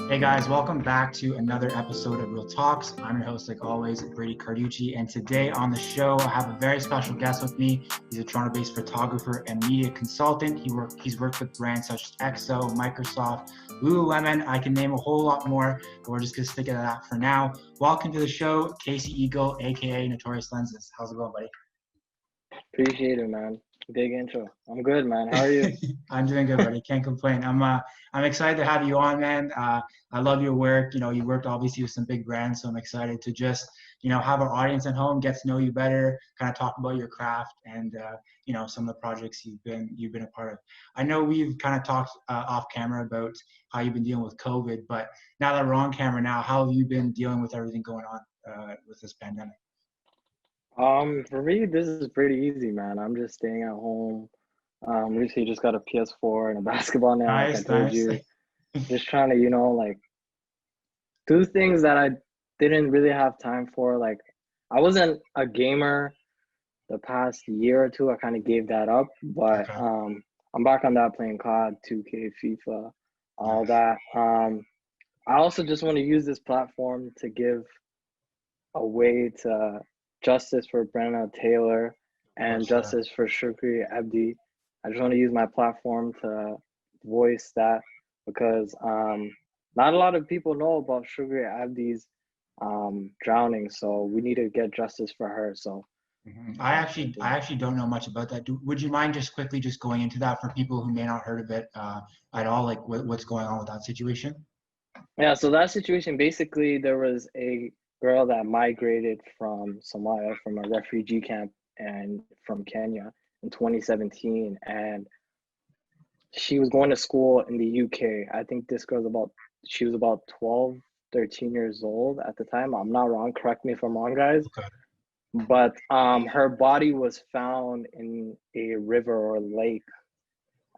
Hey guys, welcome back to another episode of Real Talks. I'm your host, like always, Brady Carducci, and today on the show, I have a very special guest with me. He's a Toronto-based photographer and media consultant. He's worked with brands such as Hxouse, Microsoft, Lululemon. I can name a whole lot more, but we're just gonna stick it at that for now. Welcome to the show, Kayse Egal, aka Notorious Lenses. How's it going, buddy? Appreciate it, man. Big intro. I'm good, man. How are you? I'm doing good, buddy. Can't complain. I'm excited to have you on, man. I love your work. You know, you worked obviously with some big brands, so I'm excited to just, have our audience at home get to know you better, kind of talk about your craft and, some of the projects you've been a part of. I know we've kind of talked off camera about how you've been dealing with COVID, but now that we're on camera now, how have you been dealing with everything going on with this pandemic? For me, this is pretty easy, man. I'm just staying at home. Recently just got a PS4 and a basketball now, like I Nice, told nice. you. Just trying to, like do things that I didn't really have time for. Like I wasn't a gamer the past year or two. I kind of gave that up, but Okay. I'm back on that playing COD, 2K, FIFA, all Nice. that. I also just want to use this platform to give a way to justice for Breonna Taylor Of and course, yeah. justice for Shukri, Abdi. I just want to use my platform to voice that because not a lot of people know about Shukri Abdi's drowning, so we need to get justice for her. So I actually don't know much about that. Would you mind just quickly just going into that for people who may not heard of it at all, like what's going on with that situation? yeah, so that situation, basically there was a girl that migrated from Somalia, from a refugee camp and from Kenya in 2017, and she was going to school in the UK. I think she was about 12, 13 years old at the time. I'm not wrong. Correct me if I'm wrong, guys. Okay. But her body was found in a river or lake,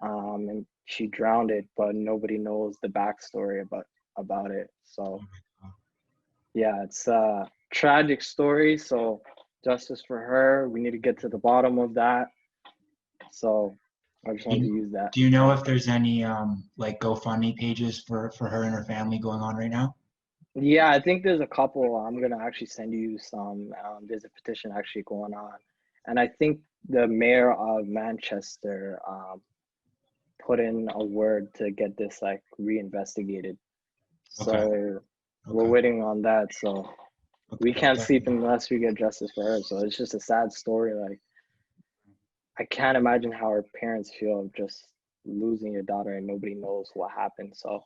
and she drowned it, but nobody knows the backstory about it. So yeah, it's a tragic story. So justice for her. We need to get to the bottom of that. So I just Do wanted to you, use that. do you know if there's any like GoFundMe pages for her and her family going on right now? Yeah, I think there's a couple. I'm gonna actually send you some. There's a petition actually going on, and I think the mayor of Manchester put in a word to get this like reinvestigated. Okay. So we're Okay. waiting on that. So we Okay. can't sleep Definitely. unless we get justice for her. So it's just a sad story. Like I can't imagine how her parents feel of just losing your daughter and nobody knows what happened. So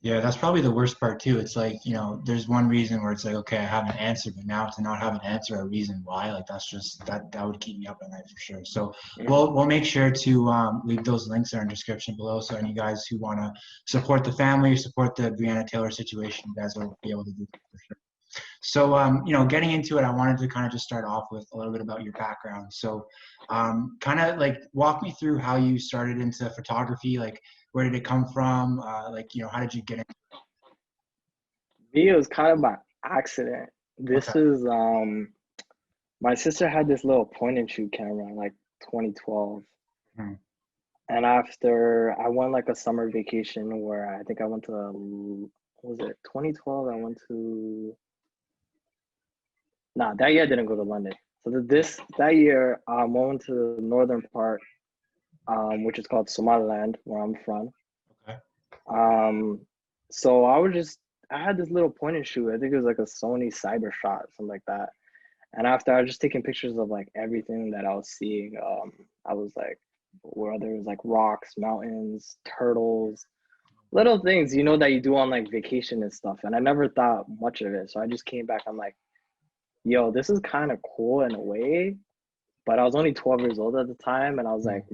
Yeah, that's probably the worst part too. It's like, there's one reason where it's like, okay, I have an answer, but now to not have an answer, a reason why, like that's just that would keep me up at night for sure. So mhm. we'll make sure to leave those links there in the description below. So any guys who want to support the family or support the Breonna Taylor situation, you guys will be able to do that for sure. So, getting into it, I wanted to kind of just start off with a little bit about your background. So, kind of like walk me through how you started into photography. Like, where did it come from? How did you get into Me, it was kind of by accident. it? Okay. This is my sister had this little point and shoot camera in like 2012. Hmm. And after I went like a summer vacation where I think I went to what was it 2012? I went to nah, that year I didn't go to London. So this that year I went to the northern part, which is called Somaliland, where I'm from. Okay. Um, so I had this little point and shoot. I think it was like a Sony Cyber Shot, something like that. And after I was just taking pictures of like everything that I was seeing, I was like, where there was like rocks, mountains, turtles, little things, that you do on like vacation and stuff. And I never thought much of it. So I just came back. I'm like, yo, this is kind of cool in a way. But I was only 12 years old at the time. And I was Hmm. like,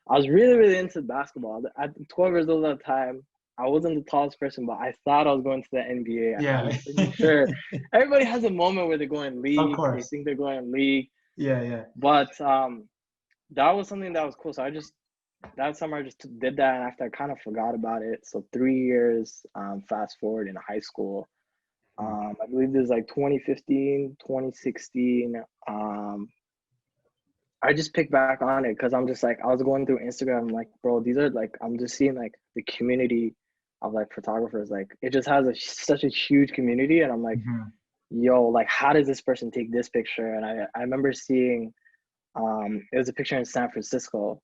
I was really, really into basketball. At 12 years old at the time, I wasn't the tallest person, but I thought I was going to the NBA. I Yeah. was pretty sure. Everybody has a moment where they're going Of league. They course. think they're going league. Yeah. Yeah. But that was something that was cool. So that summer I just did that. And after I kind of forgot about it. So 3 years, fast forward in high school. Hmm. I believe this is like 2015, 2016. I just picked back on it because I'm just like, I was going through Instagram. I'm like, bro, these are like, I'm just seeing like the community of like photographers. Like it just has such a huge community, and I'm like, Mhm. yo, like how does this person take this picture? And I remember seeing it was a picture in San Francisco,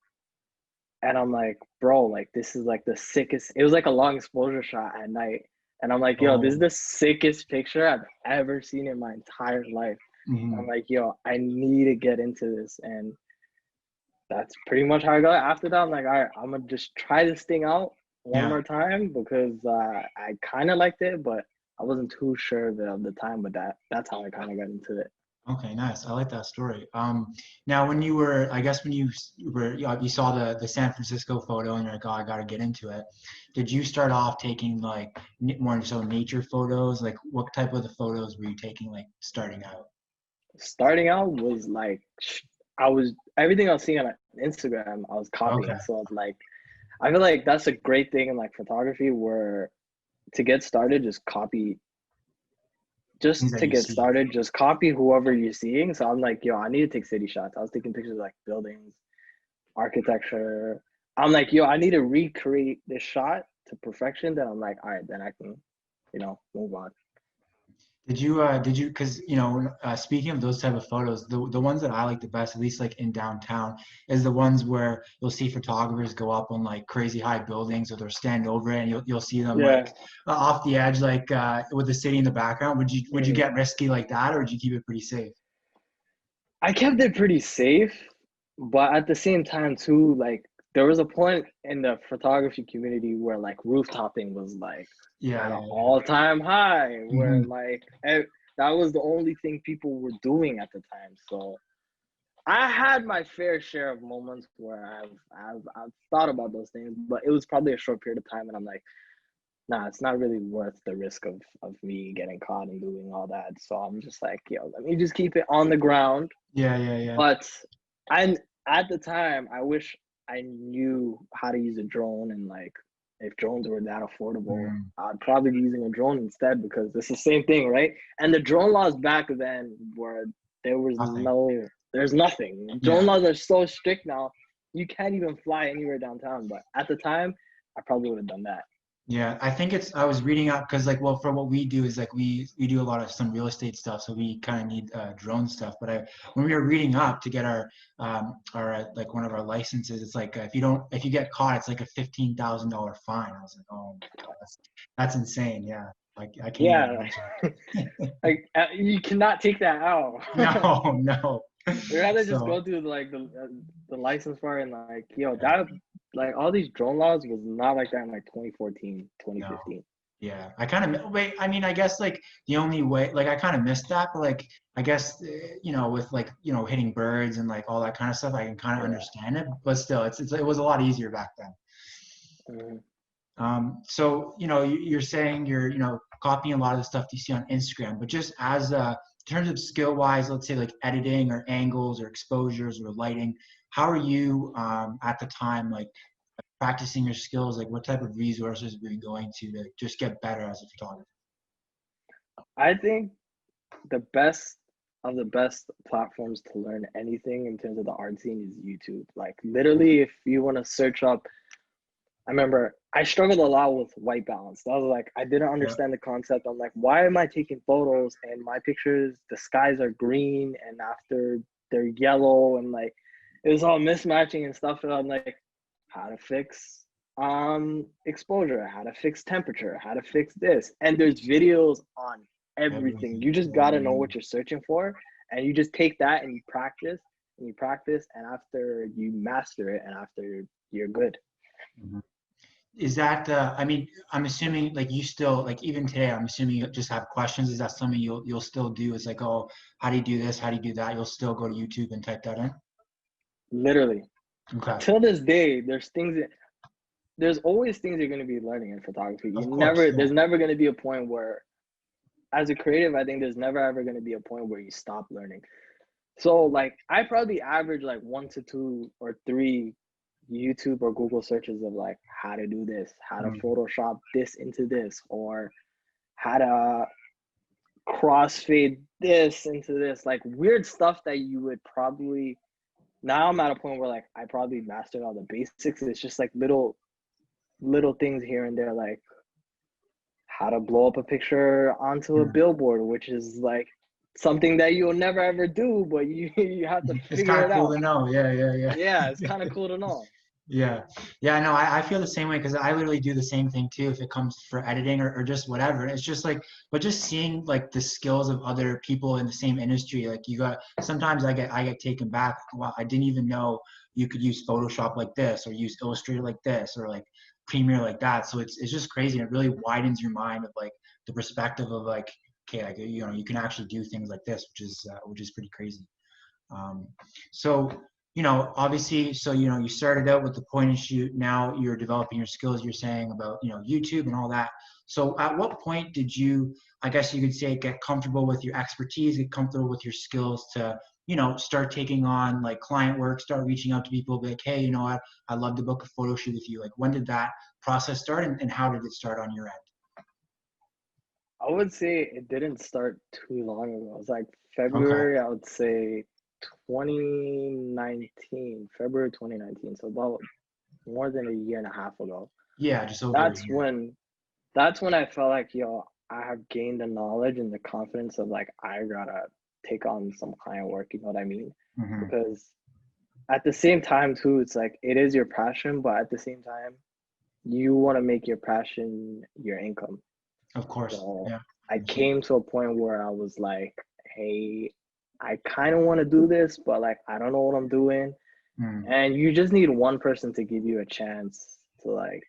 and I'm like, bro, like this is like the sickest. It was like a long exposure shot at night, and I'm like, yo, this is Oh. the sickest picture I've ever seen in my entire life. I'm Mhm. like, yo, I need to get into this, and that's pretty much how I got. After that, I'm like, all right, I'm gonna just try this thing out one Yeah. more time because I kind of liked it, but I wasn't too sure of the time. But that's how I kind of got into it. Okay, nice. I like that story. Now when you were, I guess when you saw the San Francisco photo and you're like, oh, I got to get into it. Did you start off taking like more so nature photos? Like what type of the photos were you taking like starting out? Starting out was like I was everything I was seeing on Instagram, I was Okay. copying. So it's like I feel like that's a great thing in like photography where to get started, Things just that to you get see. started, just copy whoever you're seeing. So I'm like, yo, I need to take city shots. I was taking pictures of like buildings, architecture. I'm like, yo, I need to recreate this shot to perfection. Then I'm like, all right, then I can, move on. Because, speaking of those type of photos, the ones that I like the best, at least like in downtown, is the ones where you'll see photographers go up on like crazy high buildings or they'll stand over it and you'll see them Yeah. like off the edge, like with the city in the background. Would you Mm. get risky like that or would you keep it pretty safe? I kept it pretty safe, but at the same time too, like there was a point in the photography community where like rooftopping was like Yeah, at an yeah, yeah. all-time high, where Hmm. like that was the only thing people were doing at the time. So I had my fair share of moments where I've thought about those things, but it was probably a short period of time, and I'm like, nah, it's not really worth the risk of me getting caught and doing all that. So I'm just like, yo, let me just keep it on the ground. Yeah, yeah, yeah. But I at the time, I wish I knew how to use a drone, and like if drones were that affordable, Mm, I'd probably be using a drone instead because it's the same thing, right? And the drone laws back then were there was nothing. there's nothing. Drone Yeah. laws are so strict now. You can't even fly anywhere downtown. But at the time, I probably would have done that. Yeah, I think I was reading up because like, well, for what we do is like we do a lot of some real estate stuff, so we kind of need drone stuff. But when we were reading up to get our like one of our licenses, it's like if you get caught, it's like a $15,000 fine. I was like, oh my God, that's insane. Yeah, I can't even Yeah, imagine. like you cannot take that out. No, no. You rather just So go through like the license part and like yo that like all these drone laws was not like that in like 2014, no. 2015. Yeah, I kind of wait. I mean, I guess like the only way, like I kind of missed that, but like I guess with like hitting birds and like all that kind of stuff, I can kind of Yeah. understand it. But still, it was a lot easier back then. Mhm. So you're saying you're copying a lot of the stuff you see on Instagram, but just as in terms of skill wise, let's say like editing or angles or exposures or lighting, how are you at the time like practicing your skills? Like what type of resources were you going to just get better as a photographer? I think the best of the best platforms to learn anything in terms of the art scene is YouTube. Like literally, if you want to search up, I remember I struggled a lot with white balance. I was like, I didn't Yeah. understand the concept. I'm like, why am I taking photos and my pictures, the skies are green and after they're yellow and like it was all mismatching and stuff. And I'm like, how to fix exposure, how to fix temperature, how to fix this. And there's videos on everything. Everything. You just Yeah, gotta yeah, know yeah. what you're searching for. And you just take that and you practice, and after you master it and after you're good. Mhm. Is that I mean, I'm assuming like you still like even today, I'm assuming you just have questions. Is that something you'll still do? It's like, oh, how do you do this? How do you do that? You'll still go to YouTube and type that in? Literally. Okay. Till this day, there's always things you're gonna be learning in photography. Of course, yeah. There's never gonna be a point where as a creative, I think there's never ever gonna be a point where you stop learning. So like I probably average like 1 to 2 or 3 YouTube or Google searches of like how to do this, how to Mm, Photoshop this into this, or how to crossfade this into this, like weird stuff that you would probably now I'm at a point where like I probably mastered all the basics. It's just like little things here and there, like how to blow up a picture onto a billboard, which is like something that you'll never ever do, but you have to It's figure kind it of cool out. to know. Yeah, yeah, Yeah, it's yeah. kind of cool to know. Yeah. Yeah, no, I feel the same way because I literally do the same thing too if it comes for editing or just whatever. It's just like, but just seeing like the skills of other people in the same industry, like you got, sometimes I get taken back. Wow, I didn't even know you could use Photoshop like this or use Illustrator like this or like Premiere like that. So it's just crazy. It really widens your mind of like the perspective of like, okay, like, you know, you can actually do things like this, which is pretty crazy. Um, so, you know, obviously, so, you know, you started out with the point and shoot. Now you're developing your skills. You're saying about, you know, YouTube and all that. So at what point did you, I guess you could say, get comfortable with your expertise, get comfortable with your skills to, you know, start taking on like client work, start reaching out to people, be like, hey, you know what, I'd love to book a photo shoot with you. Like, when did that process start and how did it start on your end? I would say it didn't start too long ago. It was like Okay. February, I would say 2019, February 2019. So about more than a year and a half ago. Yeah, just over a That's year. when that's when I felt like, yo, I have gained the knowledge and the confidence of like I gotta take on some client work, you know what I mean? Hmm. Because at the same time too, it's like it is your passion, but at the same time, you want to make your passion your income. Of course. So Yeah. I You can't. came to a point where I was like, hey, I kind of want to do this, but like I don't know what I'm doing. Mm. And you just need one person to give you a chance to like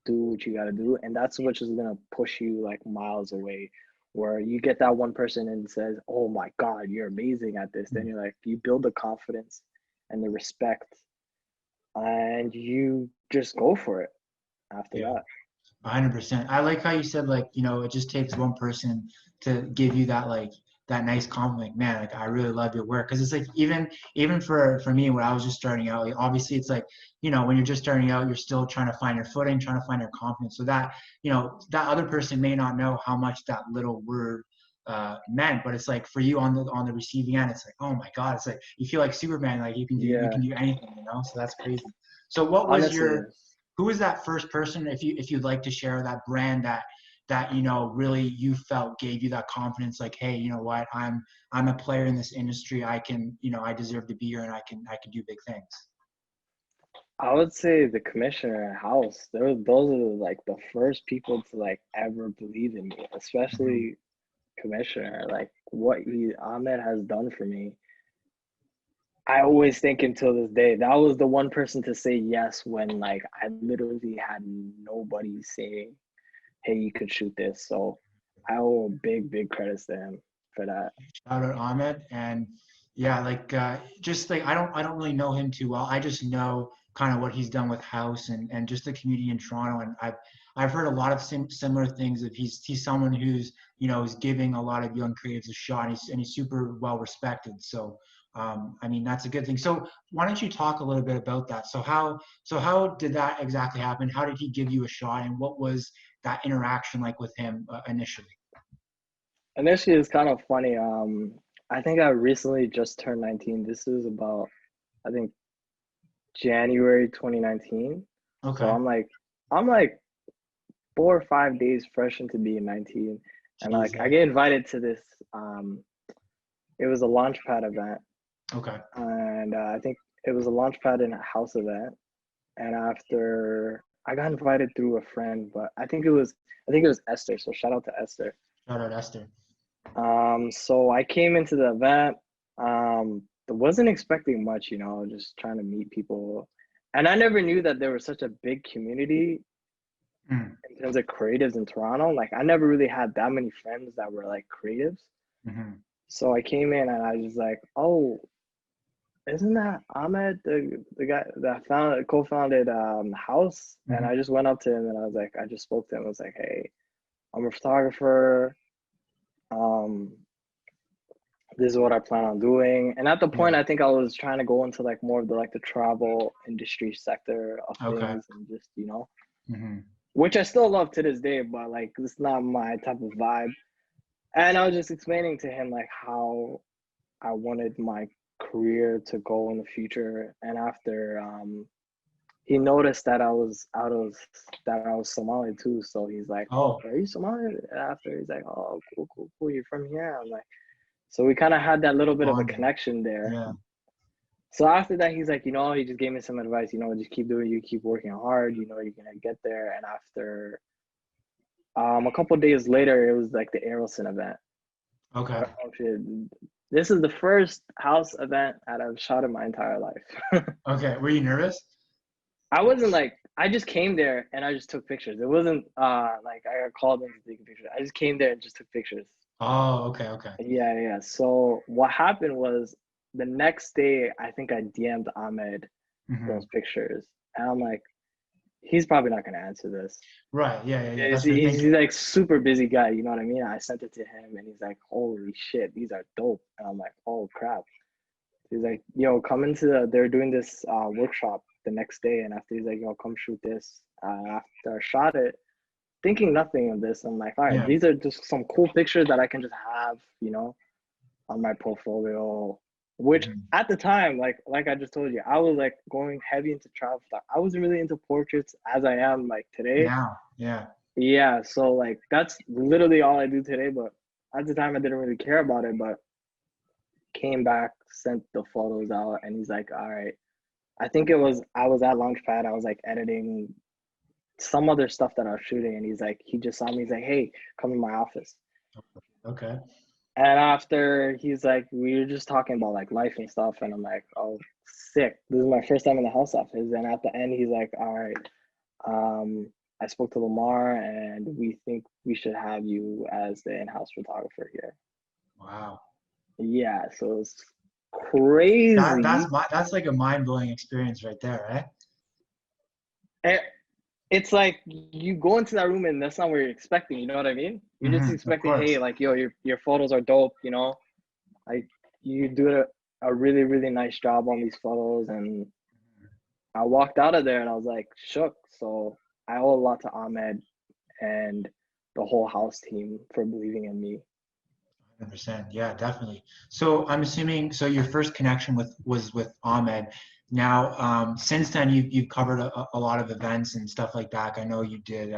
do what you got to do, and that's what is going to push you like miles away, where you get that one person and says, oh my god, you're amazing at this, then you're like, you build the confidence and the respect, and you just go for it after Yeah. that. 100%. I like how you said like, you know, it just takes one person to give you that like that nice compliment. Like, man, like I really love your work. Because it's like even for me when I was just starting out, like, obviously it's like, you know, when you're just starting out, you're still trying to find your footing, trying to find your confidence. So that, you know, that other person may not know how much that little word meant, but it's like for you on the receiving end, it's like, oh my God, it's like you feel like Superman, like you Yeah, can do anything, you know? So that's crazy. So what was honestly. your who was that first person, if you'd like to share that brand that you know really you felt gave you that confidence, like, hey, you know what, I'm a player in this industry, I can, you know, I deserve to be here and I can do big things. I would say the commissioner and Hxouse. Those are like the first people to like ever believe in me, Hmm. especially commissioner. Like what Ahmed has done for me. I always think until this day, that was the one person to say yes when like I literally had nobody saying, hey, you could shoot this. So I owe big credits to him for that. Shout out Ahmed. And yeah, like just like I don't really know him too well. I just know kind of what he's done with Hxouse and just the community in Toronto. And I've heard a lot of similar things. If he's someone who's, you know, is giving a lot of young creatives a shot. And he's super well respected. So I mean that's a good thing. So why don't you talk a little bit about that? So how did that exactly happen? How did he give you a shot? And what was that interaction like with him initially? Initially, it's kind of funny. I think I recently just turned 19. This is about, I think, January 2019. So Okay. I'm like 4 or 5 days fresh into being 19. And Jeez. like I Yeah. get invited to this it was a launchpad event. Okay. And I think it was a launchpad in a house event. And after I got invited through a friend, but I think it was Esther. So shout out to Esther. Shout out Esther. So I came into the event. Wasn't expecting much, just trying to meet people. And I never knew that there was such a big community Mm. in terms of creatives in Toronto. Like I never really had that many friends that were like creatives. Hmm. So I came in and I was like, oh, isn't that Ahmed, the guy that co-founded Hxouse? And Hmm. I just went up to him and I was like, I just spoke to him. I was like, hey, I'm a photographer. Um, this is what I plan on doing. And at the point, Yeah. I think I was trying to go into like more of the travel industry sector of Okay. things and just, Hmm. which I still love to this day, but like it's not my type of vibe. And I was just explaining to him like how I wanted my career to go in the future. And after he noticed that I was Somali too. So he's like, "Oh, Oh, are you Somali?" And after he's like, "Oh, cool, cool, cool. You're from here." I'm like, so we kind of had that little bit of a bonding. connection there. Yeah. So after that, he's like, he just gave me some advice. Just keep doing, you keep working hard. You're gonna get there. And after a couple of days later, it was like the Aerosmith event. I Okay. don't know if you. This is the first house event that I've shot in my entire life. Okay. Were you nervous? I wasn't like, I just came there and I just took pictures. It wasn't like I got called in to take pictures. I just came there and just took pictures. Oh, okay, okay. Yeah, yeah. So what happened was the next day, I think I DM'd Ahmed Hmm. those pictures, and I'm like, he's probably not gonna answer this. Right. Yeah, yeah, yeah. He's, That's what you're he's, thinking. he's like super busy guy, you know what I mean? I sent it to him, and he's like, holy shit, these are dope. And I'm like, oh crap. He's like, yo, come into they're doing this workshop the next day, and after he's like, yo, come shoot this. After I shot it, thinking nothing of this, I'm like, all right, Yeah. these are just some cool pictures that I can just have, on my portfolio. Which Hmm. at the time, like I just told you, I was like going heavy into travel stuff. I wasn't really into portraits as I am like today. Now. Yeah. Yeah, so like that's literally all I do today. But at the time, I didn't really care about it. But came back, sent the photos out, and he's like, all right. I was at Launchpad. I was like editing some other stuff that I was shooting, and he just saw me. He's like, hey, come in my office. Okay. And after he's like, we were just talking about like life and stuff, and I'm like, oh, sick. This is my first time in the house office. And at the end, he's like, all right, I spoke to Lamar, and we think we should have you as the in-house photographer here. Wow. Yeah, so it's That crazy. that's like a mind-blowing experience right there, right? And it's like you go into that room and that's not what you're expecting. You know what I mean? You're just Of expecting, hey, course. like, yo, your photos are dope. Like you do a really really nice job on these photos. And I walked out of there and I was like shook. So I owe a lot to Ahmed and the whole house team for believing in me. 100%. Yeah, definitely. So I'm assuming so your first connection was with Ahmed. Now, since then you've covered a lot of events and stuff like that. I know you did.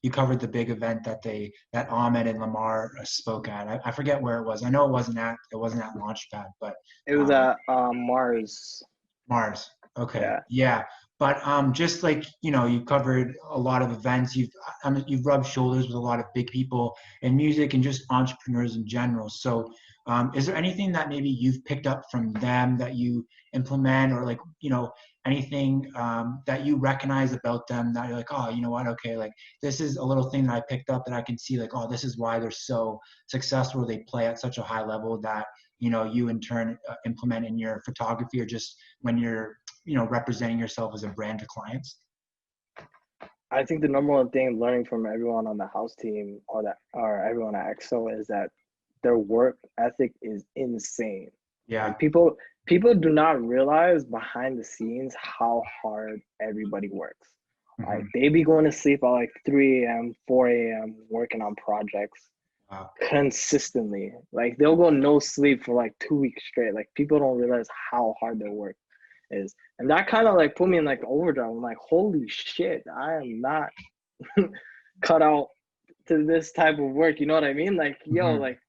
You covered the big event that Ahmed and Lamar spoke at. I forget where it was. I know it wasn't at Launchpad, but It was um, at Mars. Mars. Okay. Yeah. Yeah. But just like, you covered a lot of events, you've rubbed shoulders with a lot of big people in music and just entrepreneurs in general. So, is there anything that maybe you've picked up from them that you implement, or like, anything that you recognize about them that you're like, oh, you know what? Okay, like this is a little thing that I picked up that I can see, like, oh, this is why they're so successful. They play at such a high level that, you in turn implement in your photography, or just when you're representing yourself as a brand to clients. I think the number one thing learning from everyone on the house team or everyone at Hxouse is that their work ethic is insane. Yeah. Like people do not realize behind the scenes how hard everybody works. Like Hmm. they be going to sleep at like 3 a.m., 4 a.m. working on projects Wow. consistently. Like they'll go no sleep for like 2 weeks straight. Like people don't realize how hard their work is. And that kind of like put me in like overdrive. I'm like, holy shit, I am not cut out to this type of work. You know what I mean? Like, yo, Hmm. like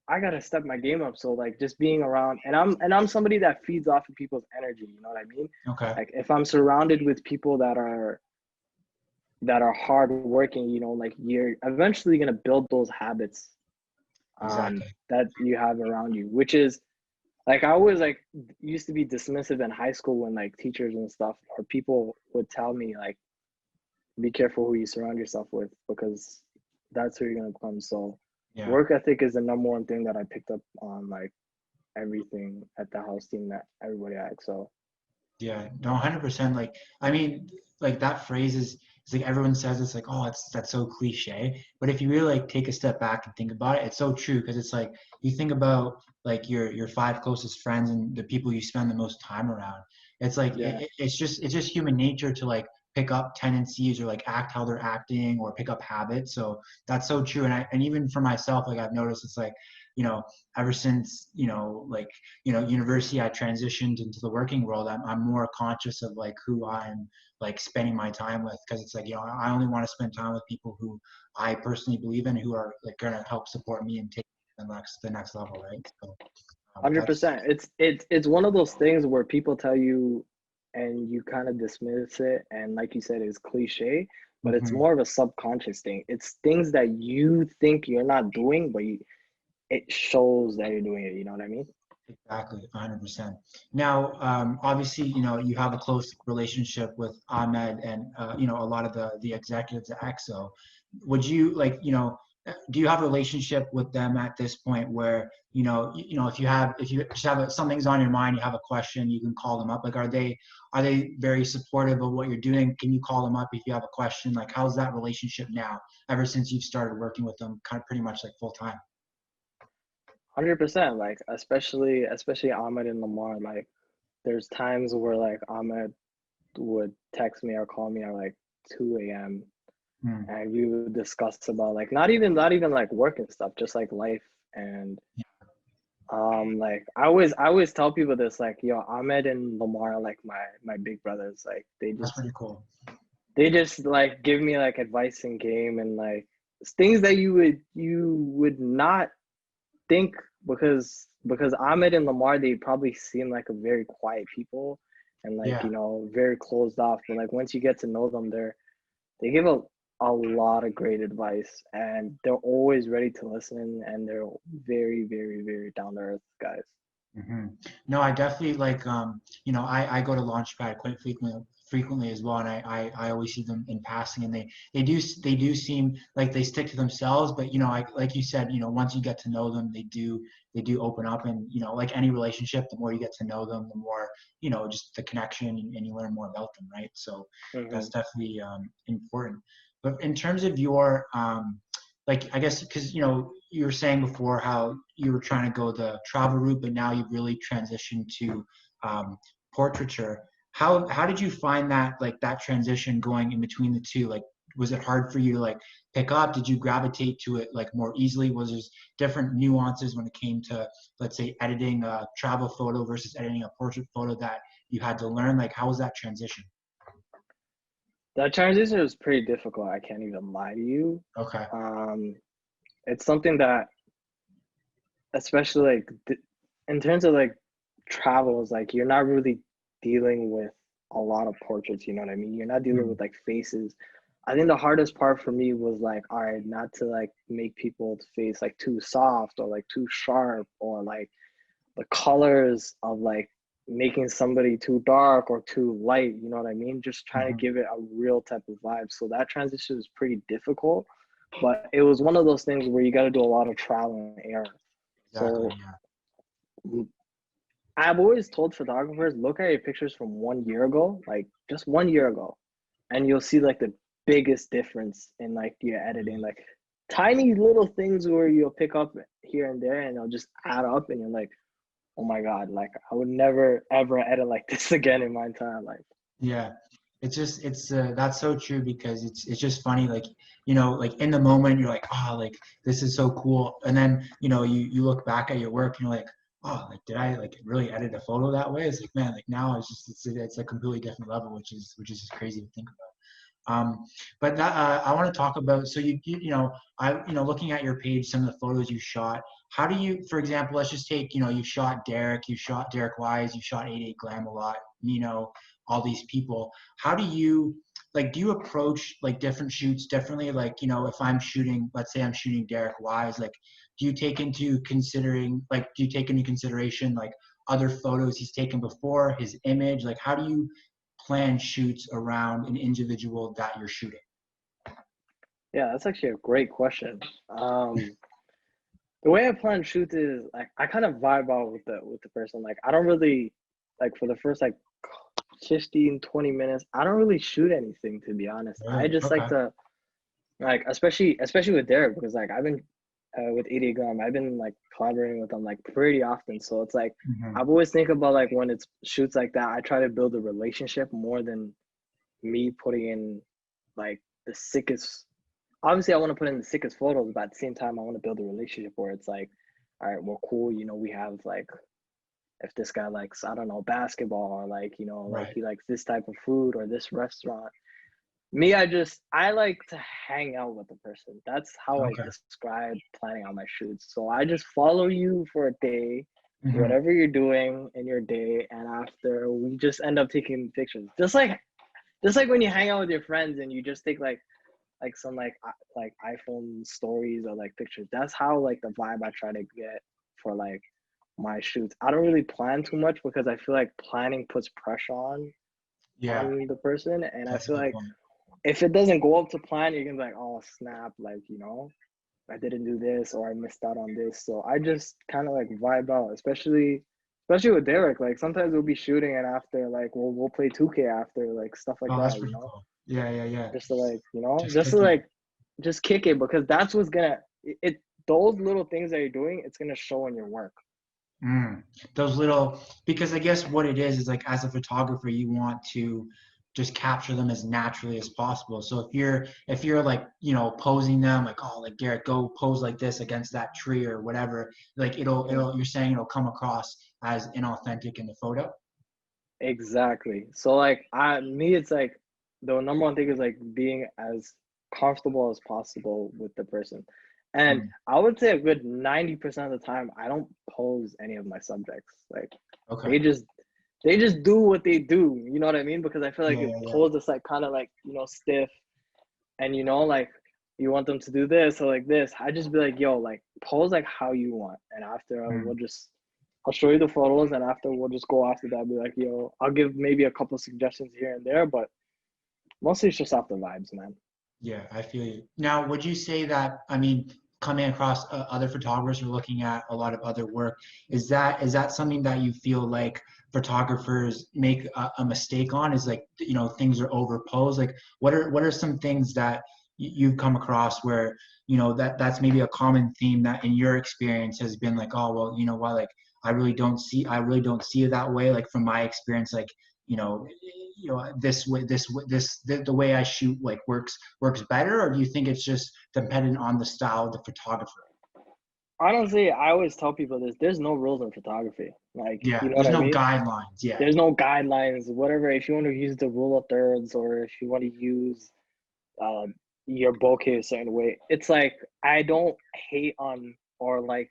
I gotta step my game up. So like just being around, and I'm somebody that feeds off of people's energy. You know what I mean? Okay. Like if I'm surrounded with people that are hardworking, like you're eventually gonna build those habits Exactly. that you have around you, which is like I always like used to be dismissive in high school when like teachers and stuff or people would tell me like be careful who you surround yourself with because that's who you're gonna become. So Yeah. work ethic is the number one thing that I picked up on like everything at the house team that everybody at. So Yeah, no, 100%. Like, I mean, like that phrase is, it's like everyone says it's like, oh, that's so cliche. But if you really like take a step back and think about it, it's so true because it's like you think about like your five closest friends and the people you spend the most time around. It's like yeah, it's just human nature to like pick up tendencies or like act how they're acting or pick up habits. So that's so true. And even for myself, like I've noticed it's like ever since, university, I transitioned into the working world. I'm more conscious of like who I'm like spending my time with, because it's like, I only want to spend time with people who I personally believe in, who are like going to help support me and take the next level, right? So that's 100%. It's one of those things where people tell you and you kind of dismiss it, and like you said, it's cliche, but it's mhm, more of a subconscious thing. It's things that you think you're not doing, but it shows that you're doing it. You know what I mean? exactly 100%. Now, obviously, you have a close relationship with Ahmed and a lot of the executives at Hxo. Would you like, do you have a relationship with them at this point where if you just have something's on your mind, you have a question, you can call them up? Like, are they very supportive of what you're doing? Can you call them up if you have a question? Like, how's that relationship now, ever since you've started working with them, kind of pretty much like full time? 100%. Like especially Ahmed and Lamar. Like there's times where like Ahmed would text me or call me at like 2 a.m. Hmm. and we would discuss about like not even like work and stuff, just like life. And like I always tell people this, like, yo, Ahmed and Lamar are like my big brothers. Like they That's just pretty cool. they just like give me like advice in game and like things that you would not think, because Ahmed and Lamar, they probably seem like a very quiet people and like, Yeah. very closed off. But like once you get to know them, they give a lot of great advice, and they're always ready to listen, and they're very, very, very down to earth guys. Hmm. No, I definitely like I go to Launchpad quite frequently as well, and I always see them in passing, and they do seem like they stick to themselves, but I, like you said, once you get to know them, they do open up, and like any relationship, the more you get to know them, the more just the connection, and you learn more about them, right? So Hmm. that's definitely important. But in terms of your like, I guess, because you were saying before how you were trying to go the travel route, but now you've really transitioned to um, portraiture. How did you find that, like, that transition going in between the two? Like, was it hard for you to like pick up? Did you gravitate to it like more easily? Was there different nuances when it came to, let's say, editing a travel photo versus editing a portrait photo that you had to learn? Like, how was that transition? That transition was pretty difficult. I can't even lie to you. Okay. Um, it's something that, especially like in terms of like travels, like you're not really dealing with a lot of portraits. You know what I mean? You're not dealing Hmm. with like faces. I think the hardest part for me was like, all right, not to like make people's face like too soft or like too sharp, or like the colors of like making somebody too dark or too light. You know what I mean? Just trying to Hmm. give it a real type of vibe. So that transition was pretty difficult, but it was one of those things where you got to do a lot of trial and error. Exactly. So Yeah. I've always told photographers, look at your pictures from 1 year ago, like just 1 year ago, and you'll see like the biggest difference in like your editing, like tiny little things where you'll pick up here and there, and they'll just add up, and you're like, oh my God, like I would never ever edit like this again in my entire life. Yeah, it's that's so true, because it's just funny, like like in the moment you're like, oh, like this is so cool, and then you look back at your work and you're like, oh, like did I like really edit a photo that way? It's like, man, like now it's a completely different level, which is just crazy to think about. But that, I want to talk about. So looking at your page, some of the photos you shot. How do you, for example, let's just take, you shot Derek Wise, you shot 88 Glam a lot, all these people. How do you like? Do you approach like different shoots differently? Like, if I'm shooting, let's say I'm shooting Derek Wise, like, do you take into consideration like other photos he's taken before, his image? Like, how do you plan shoots around an individual that you're shooting? Yeah, that's actually a great question. The way I plan shoots is like I kind of vibe out with the person. Like I don't really, like for the first like 15, 20 minutes, I don't really shoot anything, to be honest. I Really? just like Okay. to, like, especially with Derek, because like I've been with 80 gram, I've been like collaborating with them like pretty often. So it's like Hmm. I've always think about like when it's shoots like that, I try to build a relationship more than me putting in like the sickest. Obviously, I want to put in the sickest photos, but at the same time, I want to build a relationship where it's like, all right, well, cool. You know, we have like, if this guy likes, I don't know, basketball, or like, you know, like Right. he likes this type of food or this restaurant. Me, I like to hang out with the person. That's how I Okay. describe planning out my shoots. So I just follow you for a day, Hmm. whatever you're doing in your day, and after we just end up taking pictures. Just like when you hang out with your friends and you just take like some like iPhone stories or like pictures. That's how like the vibe I try to get for like my shoots. I don't really plan too much because I feel like planning puts pressure Yeah, on the person, and I that's a feel good like point. if it doesn't go up to plan, you can be like, oh snap, like, you know, I didn't do this or I missed out on this. So I just kind of like vibe out, especially with Derek. Like sometimes we'll be shooting and after like we'll play 2K after, like stuff like Oh, that's that, you pretty know, cool. Yeah, yeah, yeah. just to like, you know, Just kicking it. just kick it, because that's what's gonna it those little things that you're doing, it's gonna show in your work. Mm. Those little, because I guess what it is like as a photographer, you want to just capture them as naturally as possible. So if you're like, posing them like, oh, like Garrett, go pose like this against that tree or whatever, like Mhm. you're saying it'll come across as inauthentic in the photo. Exactly. So like it's like the number one thing is like being as comfortable as possible with the person. And Mm. I would say a good 90% of the time I don't pose any of my subjects. Like Okay. they just they just do what they do. You know what I mean? Because I feel like Yeah, if yeah, yeah. pose is like kind of like, you know, stiff, and you know, like you want them to do this or like this, I just be like, yo, like pose like how you want. And after Mm. I'll show you the photos, and after we'll just go after that, be like, yo, I'll give maybe a couple suggestions here and there, but mostly it's just off the vibes, man. Yeah, I feel you. Now, would you say that, I mean, coming across other photographers or looking at a lot of other work, is that something that you feel like photographers make a mistake on? Is like, things are overposed? Like, what are some things that you've come across where, that's maybe a common theme that in your experience has been like, oh, well, you know what, like, I really don't see it that way. Like from my experience, like, you know, this way, the way I shoot like works better, or do you think it's just dependent on the style of the photographer? Honestly, I always tell people this: there's no rules in photography. Like, you Yeah, know what there's I no mean? guidelines. Yeah. There's no guidelines, whatever. If you want to use the rule of thirds, or if you want to use uh, your bokeh a certain way, it's like I don't hate on, or like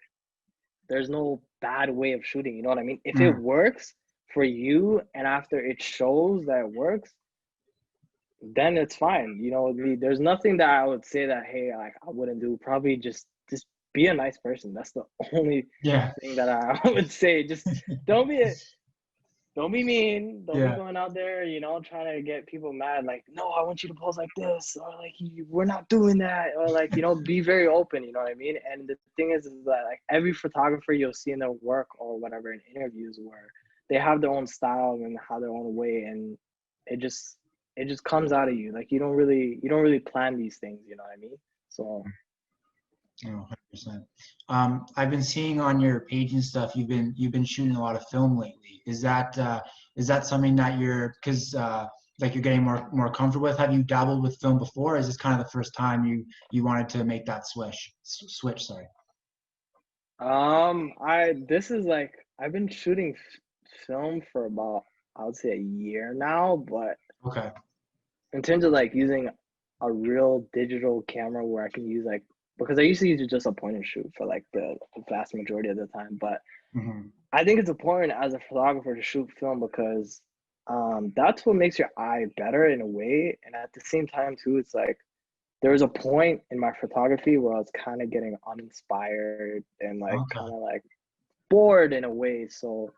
there's no bad way of shooting. You know what I mean? If it Mm, works for you, and after it shows that it works, then it's fine. You know, there's nothing that I would say that, hey, like I wouldn't do. Probably just be a nice person. That's the only yeah. thing that I would say. Just don't be a, don't be mean. Don't be Yeah. going out there, you know, trying to get people mad. Like, no, I want you to pose like this, or like we're not doing that, or like, you know, be very open. You know what I mean? And the thing is that like every photographer you'll see in their work or whatever in interviews, where they have their own style and have their own way, and it just it just comes out of you. Like you don't really plan these things. You know what I mean? So Oh, 100%. I've been seeing on your page and stuff, you've been shooting a lot of film lately. Is that something that because like you're getting more comfortable with? Have you dabbled with film before? Or is this kind of the first time you wanted to make that switch? Sorry. I this is like I've been shooting film for about, I would say, a year now, but Okay. in terms of like using a real digital camera where I can use like, because I used to use just a point and shoot for like the vast majority of the time, but Hmm. I think it's important as a photographer to shoot film because that's what makes your eye better in a way, and at the same time too, it's like there was a point in my photography where I was kind of getting uninspired and like Okay. kind of like bored in a way, so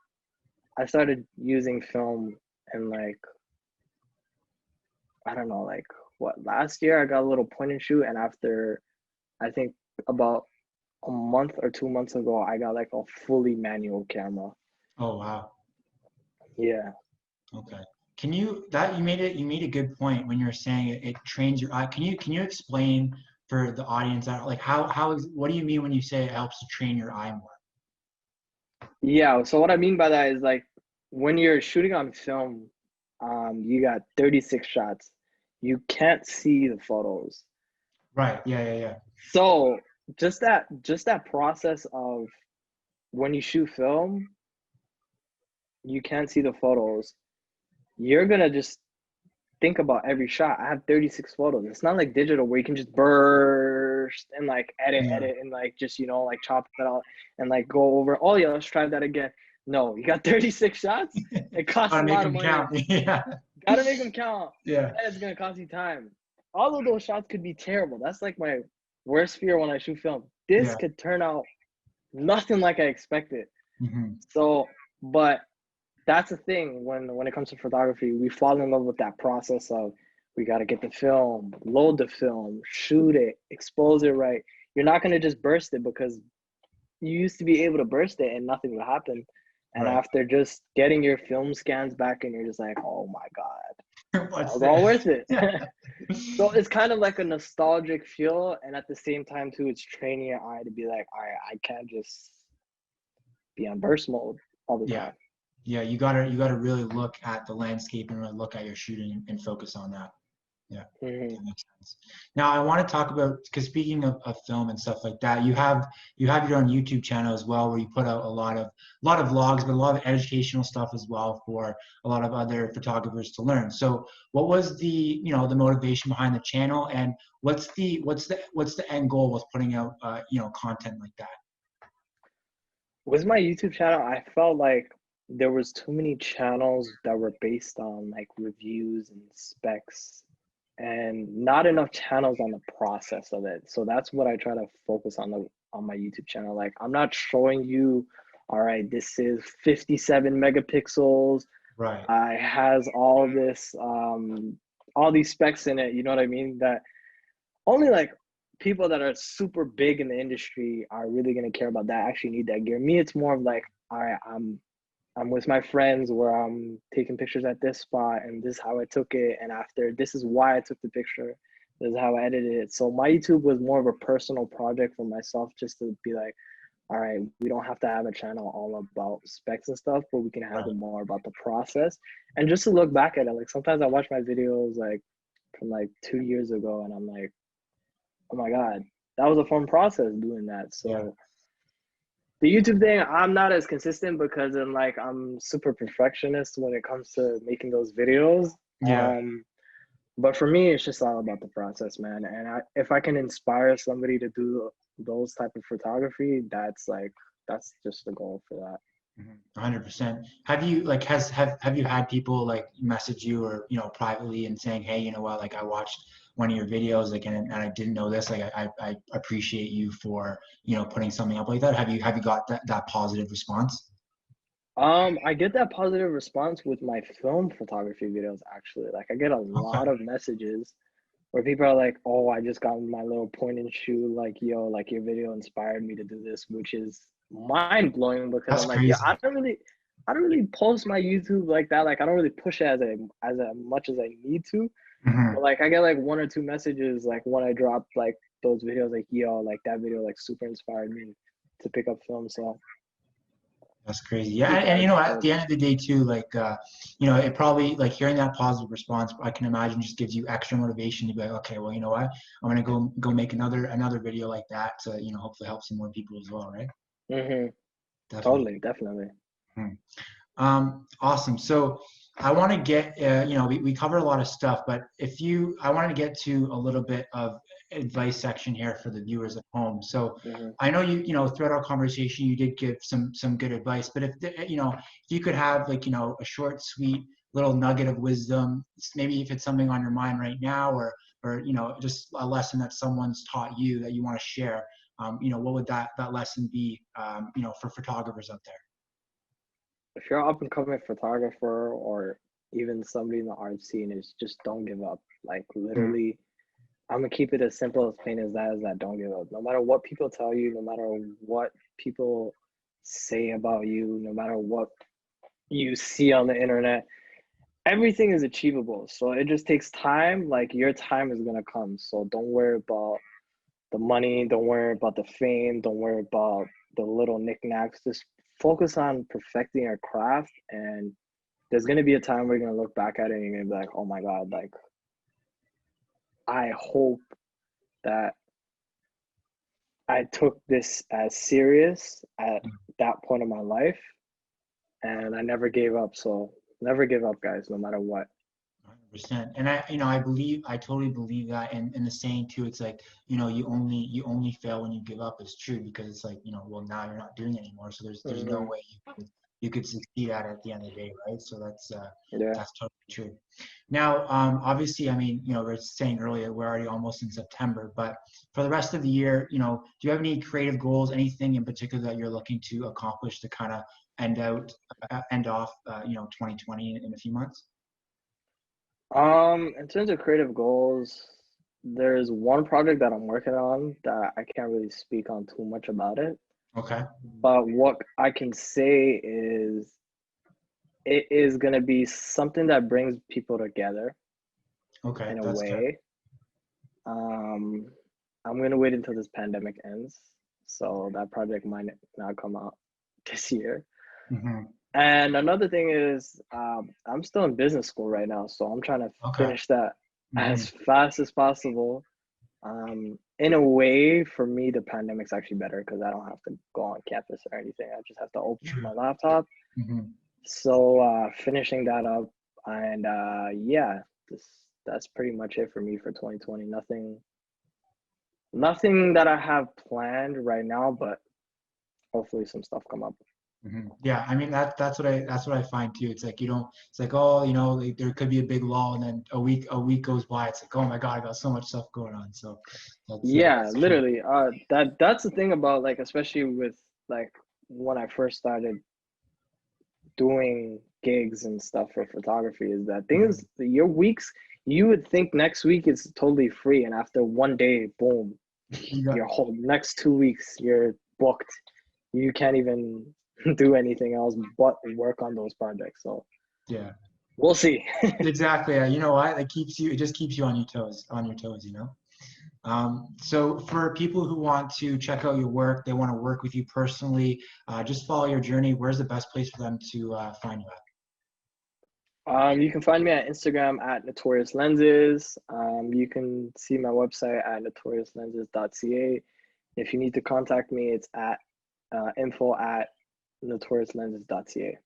I started using film, and like I don't know, like what, last year I got a little point and shoot, and after I think about a month or 2 months ago, I got like a fully manual camera. Oh, wow. Yeah. Okay. You made a good point when you were saying it trains your eye. Can you explain for the audience that like what do you mean when you say it helps to train your eye more? Yeah. So what I mean by that is like when you're shooting on film, you got 36 shots. You can't see the photos. Right. Yeah, yeah, yeah. So just that process of when you shoot film, you can't see the photos. You're gonna just think about every shot. I have 36 photos. It's not like digital where you can just burst and like edit Yeah. and like just, you know, like chop it out and like go over, oh yeah, let's try that again. No, you got 36 shots. It costs a Gotta make lot of them money. count. Yeah. Gotta make them count. Yeah. And it's gonna cost you time. All of those shots could be terrible. That's like my worst fear when I shoot film. This Yeah. could turn out nothing like I expected. Mm-hmm. So, but that's the thing when it comes to photography, we fall in love with that process of we got to get the film, load the film, shoot it, expose it right. You're not going to just burst it because you used to be able to burst it and nothing would happen. And Right. after just getting your film scans back and you're just like, oh my God, that What's was all this? worth it. So it's kind of like a nostalgic feel. And at the same time too, it's training your eye to be like, all right, I can't just be on burst mode all the Yeah. time. Yeah. You gotta really look at the landscape and really look at your shooting and focus on that. Yeah, Mm-hmm. that makes sense. Now I want to talk about, because speaking of film and stuff like that, you have your own YouTube channel as well, where you put out a lot of vlogs, but a lot of educational stuff as well for a lot of other photographers to learn. So what was the motivation behind the channel, and what's the end goal with putting out content like that? With my YouTube channel, I felt like there was too many channels that were based on like reviews and specs and not enough channels on the process of it. So that's what I try to focus on my YouTube channel. Like I'm not showing you, all right, this is 57 megapixels. Right. I has all this all these specs in it, you know what I mean? That only like people that are super big in the industry are really gonna care about that, actually need that gear. Me, it's more of like, all right, I'm with my friends where I'm taking pictures at this spot and this is how I took it. And after this is why I took the picture. This is how I edited it. So my YouTube was more of a personal project for myself, just to be like, all right, we don't have to have a channel all about specs and stuff, but we can have it Right. more about the process. And just to look back at it, like sometimes I watch my videos like from like 2 years ago and I'm like, oh my God, that was a fun process doing that. Yeah. So the YouTube thing, I'm not as consistent because I'm super perfectionist when it comes to making those videos. Yeah. But for me, it's just all about the process, man. And if I can inspire somebody to do those type of photography, that's just the goal for that. 100%. Have you like have you had people like message you or privately and saying, hey, you know what, like I watched one of your videos, like and I didn't know this, like I appreciate you for putting something up like that. Have you got that positive response? I get that positive response with my film photography videos actually. Like I get a Okay, lot of messages where people are like, "Oh, I just got my little point and shoot. Like, yo, like your video inspired me to do this," which is mind blowing because that's I'm like, yeah, crazy. I don't really post my YouTube like that. Like, I don't really push it as much as I need to. Hmm. But like, I get like one or two messages like when I drop like those videos, like, yo, like that video like super inspired me to pick up film. So That's crazy. Yeah, keep and that at up. the end of the day too, like it probably, like, hearing that positive response, I can imagine, just gives you extra motivation to be like, okay, well, you know what, I'm gonna go make another video like that to hopefully help some more people as well, right? Mm-hmm. Definitely. Totally, definitely. Hmm. Awesome. So I want to get, we covered a lot of stuff, but I wanted to get to a little bit of advice section here for the viewers at home. So Mm-hmm. I know throughout our conversation, you did give some good advice, but if you could have, like, a short, sweet little nugget of wisdom, maybe if it's something on your mind right now, or just a lesson that someone's taught you that you want to share, what would that lesson be, for photographers out there? If you're an up and coming photographer or even somebody in the art scene, is just don't give up. Like Mm. literally, I'm gonna keep it as simple as plain as that. Is that don't give up. No matter what people tell you, no matter what people say about you, no matter what you see on the internet, everything is achievable. So it just takes time. Like your time is gonna come. So don't worry about the money. Don't worry about the fame. Don't worry about the little knickknacks. Just focus on perfecting your craft, and there's gonna be a time where you're gonna look back at it and you're gonna be like, oh my God, like I hope that I took this as serious that point in my life, and I never gave up. So never give up, guys, no matter what. 100%. And I totally believe that. And the saying too, it's like, you only fail when you give up. It's true because it's like, well, now you're not doing it anymore. So there's no Hmm. way you could succeed at the end of the day, right? So Yeah. that's totally true. Now, obviously, I mean, we're saying earlier we're already almost in September, but for the rest of the year, do you have any creative goals, anything in particular that you're looking to accomplish to kind of end off, 2020 in a few months? In terms of creative goals, there's one project that I'm working on that I can't really speak on too much about it. Okay. But what I can say is it is gonna be something that brings people together Okay, in a that's good. way. Um, I'm gonna wait until this pandemic ends, so that project might not come out this year. Hmm. And another thing is, I'm still in business school right now, so I'm trying to Okay. finish that Hmm. as fast as possible. In a way, for me, the pandemic's actually better because I don't have to go on campus or anything. I just have to open up True. my laptop. Hmm. So finishing that up, and yeah, this that's pretty much it for me for 2020. Nothing that I have planned right now, but hopefully some stuff come up. Hmm. Yeah, I mean that's what I find too. It's like it's like, oh, like, there could be a big lull, and then a week goes by. It's like, oh my God, I got so much stuff going on. So Yeah, that's true. literally. That's the thing about, like, especially with, like, when I first started doing gigs and stuff for photography, is that Hmm. things, your weeks, you would think next week is totally free, and after one day, boom, You got your whole next 2 weeks you're booked. You can't even do anything else but work on those projects. So yeah. we'll see. Exactly. You know what? It just keeps you on your toes. So for people who want to check out your work, they want to work with you personally, just follow your journey. Where's the best place for them to find you at? You can find me at Instagram at Notorious Lenses. You can see my website at notoriouslenses.ca. If you need to contact me, it's at info@notoriouslenses.ca.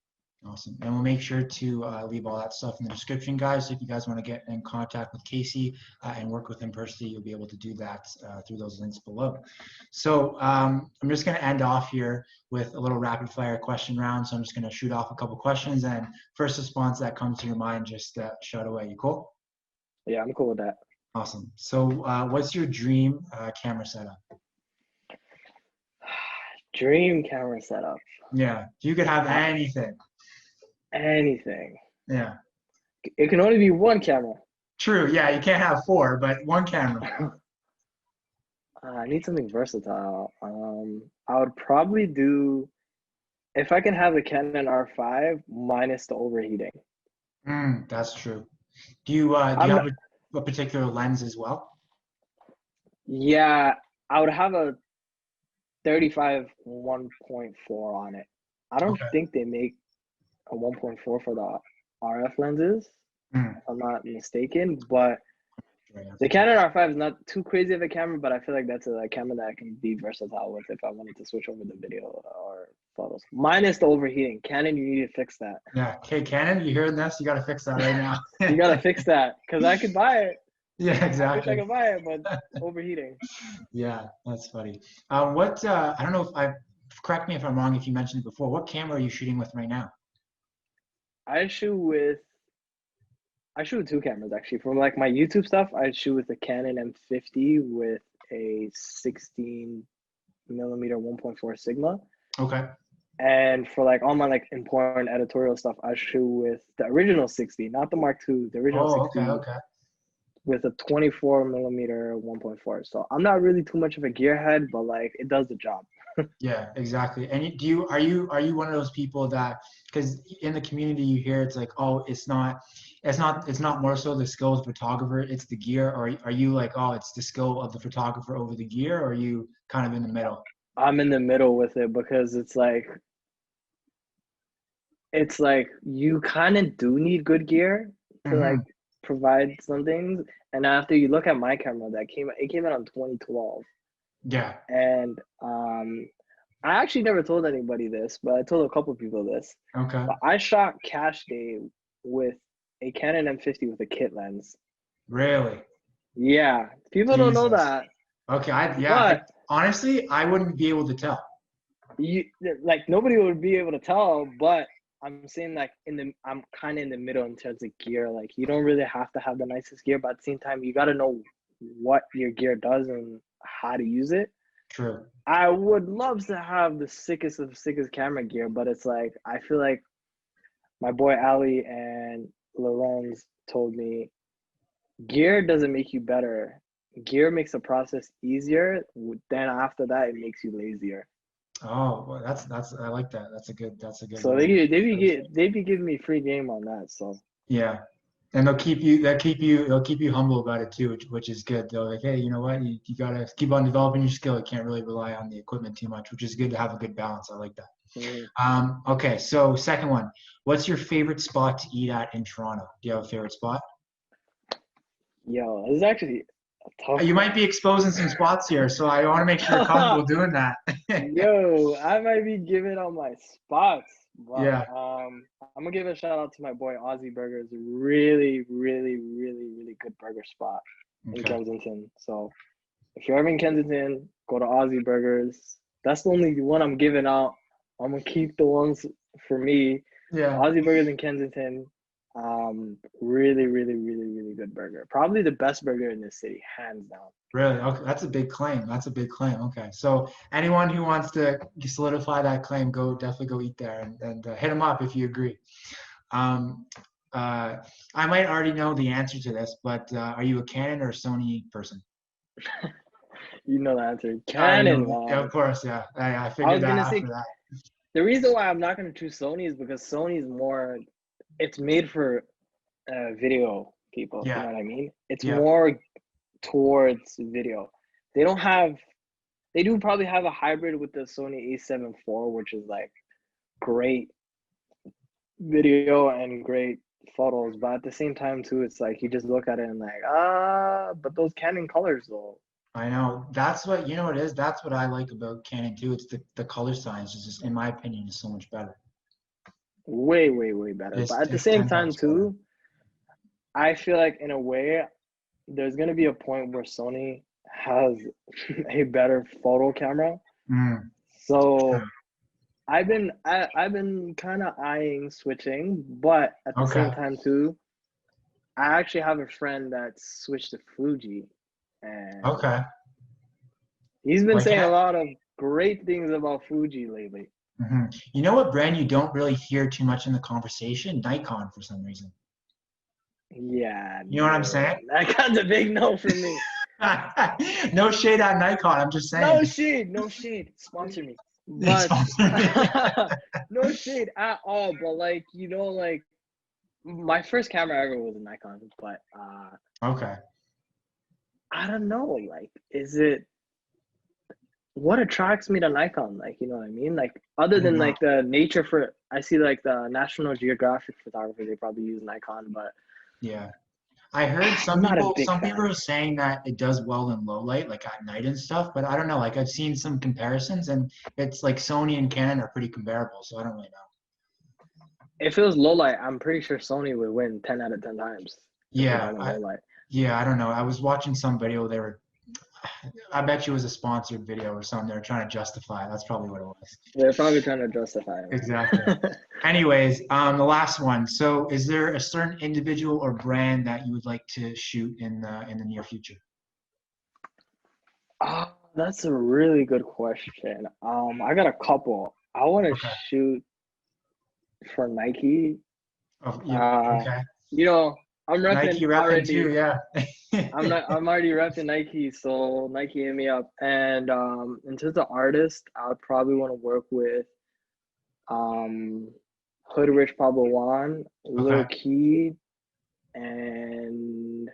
Awesome. And we'll make sure to leave all that stuff in the description, guys. So if you guys want to get in contact with Kayse and work with him personally, you'll be able to do that through those links below. So I'm just going to end off here with a little rapid fire question round. So I'm just going to shoot off a couple questions, and first response that comes to your mind, just shout away. You cool? Yeah, I'm cool with that. Awesome. So what's your dream camera setup? Dream camera setup. Yeah, you could have Uh, anything. Anything. Yeah. It can only be one camera. True. Yeah, you can't have four, but one camera. I need something versatile. I would probably do, if I can have the Canon R5 minus the overheating. That's true. Do you I'm have not, a particular lens as well? yeah, I would have a 35 1.4 on it. I don't Okay. think they make a 1.4 for the RF lenses, Mm, if I'm not mistaken. But sure, I have the to check. Canon R5 is not too crazy of a camera, but I feel like that's a camera that I can be versatile with if I wanted to switch over the video or photos. Minus the overheating. Canon, you need to fix that. Yeah. Okay, Canon, you hearing this? You got to fix that right now. You gotta fix that because I could buy it. Yeah, I wish I exactly. could buy it, but overheating. Yeah, that's funny. I don't know if correct me if I'm wrong if you mentioned it before. What camera are you shooting with right now? I shoot with I shoot with two cameras actually. For, like, my YouTube stuff, I shoot with a Canon M50 with a 16 millimeter 1.4 Sigma. Okay. And for, like, all my, like, important editorial stuff, I shoot with the original 60, not the Mark II, the original Oh, okay, 60 okay. with a 24 millimeter 1.4. So I'm not really too much of a gearhead, but, like, it does the job. Yeah, exactly. And are you one of those people that, because in the community you hear it's like, oh, it's not more so the skill of the photographer, it's the gear, or are you like, oh, it's the skill of the photographer over the gear, or are you kind of in the middle? I'm in the middle with it because it's like you kind of do need good gear to, Hmm. like, provide some things. And after you look at my camera, it came out in 2012, Yeah. and I actually never told anybody this, but I told a couple people this. Okay. But I shot cash day with a Canon M50 with a kit lens. Really? Yeah, people don't know Jesus. that, Okay. but Honestly, I wouldn't be able to tell. you like nobody would be able to tell. But I'm saying like I'm kind of in the middle in terms of gear. Like you don't really have to have the nicest gear, but at the same time, you got to know what your gear does and how to use it. True. I would love to have the sickest of sickest camera gear, but it's like I feel like my boy Ali and Lorenz told me gear doesn't make you better. Gear makes the process easier. Then after that, it makes you lazier. Oh, well, I like that. That's a good So way. they be giving me free game on that. So Yeah. And they'll keep you humble about it too, which is good. They're like, hey, you know what? You gotta keep on developing your skill. You can't really rely on the equipment too much, which is good to have a good balance. I like that. mm, Okay, so second one. What's your favorite spot to eat at in Toronto? Do you have a favorite spot? yo, this is actually a tough You might one. be exposing some spots here, so I want to make sure you're comfortable doing that. Yo, I might be giving out my spots, but Yeah. I'm gonna give a shout out to my boy Aussie Burgers. Really, really, really, really good burger spot in Okay. Kensington. So if you're ever in Kensington, go to Aussie Burgers. That's the only one I'm giving out. I'm gonna keep the ones for me. Yeah. Aussie Burgers in Kensington. Really, really, really, really good burger. Probably the best burger in the city, hands down. Really? Okay. That's a big claim. That's a big claim. Okay. So anyone who wants to solidify that claim, definitely go eat there and hit them up if you agree. Um, I might already know the answer to this, but are you a Canon or Sony person? You know the answer. I know, Canon, of man. course, yeah. I I figured was that gonna after say that. the reason why I'm not gonna choose Sony is because Sony is more. It's made for video people. You Yeah, know what I mean? It's yeah. more towards video. They don't have. They do probably have a hybrid with the Sony A7 IV, which is like great video and great photos, but at the same time too, it's like you just look at it and like but those Canon colors though, I know. That's what, you know what it is? That's what I like about Canon too. It's the color science is just, in my opinion, is so much better. way, way, way better. But at the It's same 10 time times better. too, I feel like in a way, there's gonna be a point where Sony has a better photo camera. Mm, So I've been kind of eyeing switching, but at the same okay. time too, I actually have a friend that switched to Fuji, and Okay. he's been Liking saying a it? lot of great things about Fuji lately. You know what brand you don't really hear too much in the conversation? Nikon for some reason. Yeah, You know what I'm no, saying? that got a big no from me. No shade on Nikon. I'm just saying. No shade, no shade. Sponsor me, It's but sponsored me. no shade at all. But like like my first camera ever was a Nikon, but Okay. I don't know. Like, is it what attracts me to Nikon? Like, you know what I mean? Like, I other don't than know. like the nature for, I see like the National Geographic photographer, they probably use Nikon, but Yeah. I heard I'm not a big some people fan. are saying that it does well in low light, like at night and stuff, but I don't know. Like I've seen some comparisons and it's like Sony and Canon are pretty comparable, so I don't really know. If it was low light, I'm pretty sure Sony would win 10 out of 10 times if we're Yeah, talking low light. I don't know. I was watching some video. I bet you it was a sponsored video or something. They were trying to justify it. That's probably what it was. They're probably trying to justify it, Exactly. man. Anyways, the last one. So, is there a certain individual or brand that you would like to shoot in the near future? Oh, that's a really good question. I got a couple. I want to Okay. shoot for Nike. Oh, yeah. Uh, Okay. you know, I'm repping Nike repping too. already. Yeah. I'm already repping Nike, so Nike hit me up. And in terms of artists, I would probably want to work with um Hood Rich Pablo Juan, Lil Okay. Key, and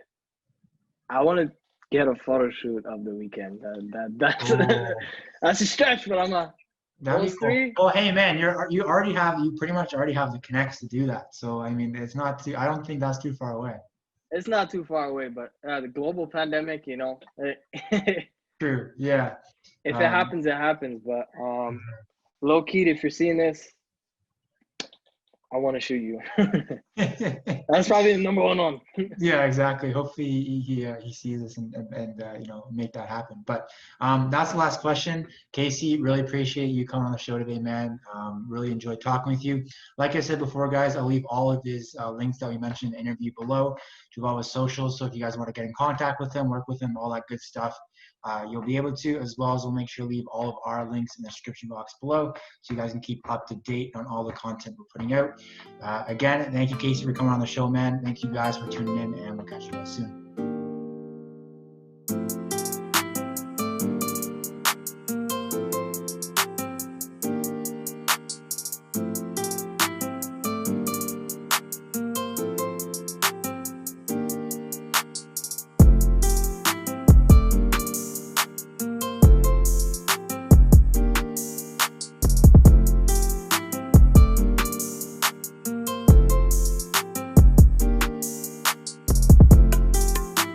I want to get a photo shoot of the weekend. That's Oh, that's a stretch, but I'm a that'd be those cool. three. Well, hey man, you pretty much already have the connects to do that. So I mean, it's not too. I don't think that's too far away. It's not too far away, but the global pandemic, True. Yeah. If it Um, happens, it happens. But low key, if you're seeing this, I want to shoot you. That's probably the number one. Yeah, exactly. Hopefully he sees this and make that happen. But that's the last question. Kayse, really appreciate you coming on the show today, man. Really enjoyed talking with you. Like I said before, guys, I'll leave all of his links that we mentioned in the interview below to all his socials. So if you guys want to get in contact with him, work with him, all that good stuff, you'll be able to, as well as we'll make sure to leave all of our links in the description box below so you guys can keep up to date on all the content we're putting out. Again, thank you, Kayse, for coming on the show, man. Thank you guys for tuning in, and we'll catch you guys soon.